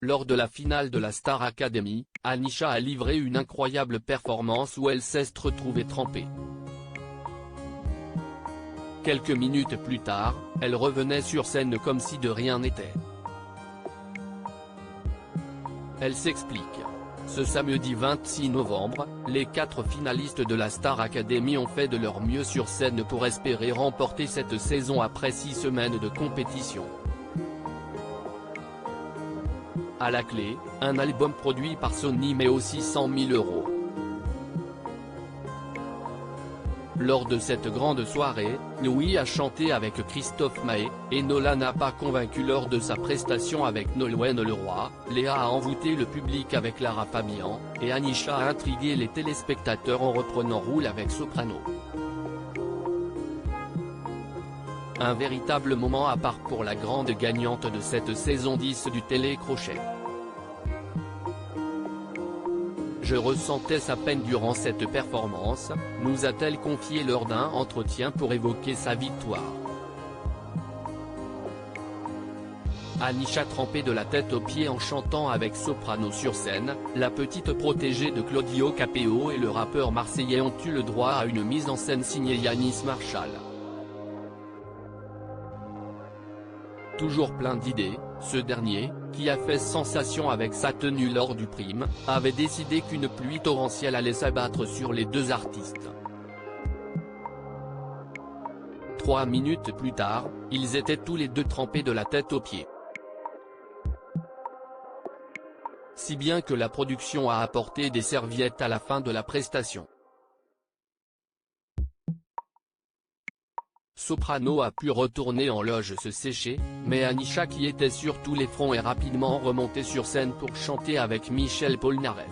Lors de la finale de la Star Academy, Anisha a livré une incroyable performance où elle s'est retrouvée trempée. Quelques minutes plus tard, elle revenait sur scène comme si de rien n'était. Elle s'explique. Ce samedi 26 novembre, les 4 finalistes de la Star Academy ont fait de leur mieux sur scène pour espérer remporter cette saison après 6 semaines de compétition. À la clé, un album produit par Sony mais aussi 100 000 €. Lors de cette grande soirée, Louis a chanté avec Christophe Maé, et Nola n'a pas convaincu lors de sa prestation avec Nolwenn Leroy, Léa a envoûté le public avec Lara Fabian, et Anisha a intrigué les téléspectateurs en reprenant Roule avec Soprano. Un véritable moment à part pour la grande gagnante de cette saison 10 du télécrochet. Je ressentais sa peine durant cette performance, nous a-t-elle confié lors d'un entretien pour évoquer sa victoire. Anisha trempée de la tête aux pieds en chantant avec Soprano sur scène, la petite protégée de Claudio Capéo et le rappeur marseillais ont eu le droit à une mise en scène signée Yanis Marshall. Toujours plein d'idées, ce dernier, qui a fait sensation avec sa tenue lors du Prime, avait décidé qu'une pluie torrentielle allait s'abattre sur les 2 artistes. 3 minutes plus tard, ils étaient tous les 2 trempés de la tête aux pieds. Si bien que la production a apporté des serviettes à la fin de la prestation. Soprano a pu retourner en loge se sécher, mais Anisha qui était sur tous les fronts est rapidement remontée sur scène pour chanter avec Michel Polnareff.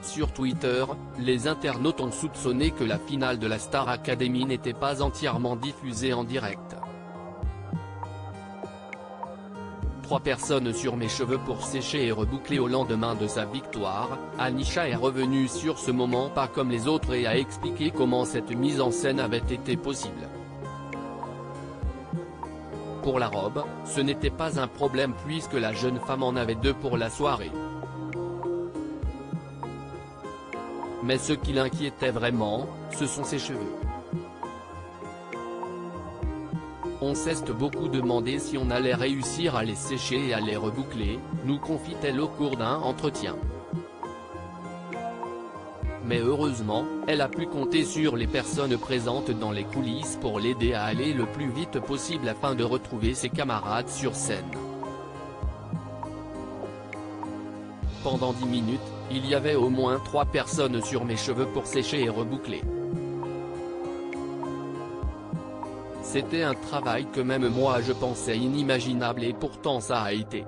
Sur Twitter, les internautes ont soupçonné que la finale de la Star Academy n'était pas entièrement diffusée en direct. 3 personnes sur mes cheveux pour sécher et reboucler au lendemain de sa victoire, Anisha est revenue sur ce moment pas comme les autres et a expliqué comment cette mise en scène avait été possible. Pour la robe, ce n'était pas un problème puisque la jeune femme en avait 2 pour la soirée. Mais ce qui l'inquiétait vraiment, ce sont ses cheveux. On s'est beaucoup demandé si on allait réussir à les sécher et à les reboucler, nous confie-t-elle au cours d'un entretien. Mais heureusement, elle a pu compter sur les personnes présentes dans les coulisses pour l'aider à aller le plus vite possible afin de retrouver ses camarades sur scène. Pendant 10 minutes, il y avait au moins 3 personnes sur mes cheveux pour sécher et reboucler. C'était un travail que même moi je pensais inimaginable et pourtant ça a été.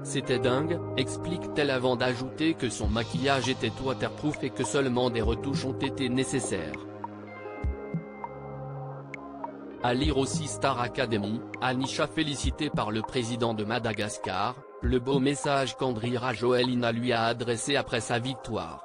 C'était dingue, explique-t-elle avant d'ajouter que son maquillage était waterproof et que seulement des retouches ont été nécessaires. À lire aussi Star Academy, Anisha félicitée par le président de Madagascar, le beau message qu'Andry Rajoelina lui a adressé après sa victoire.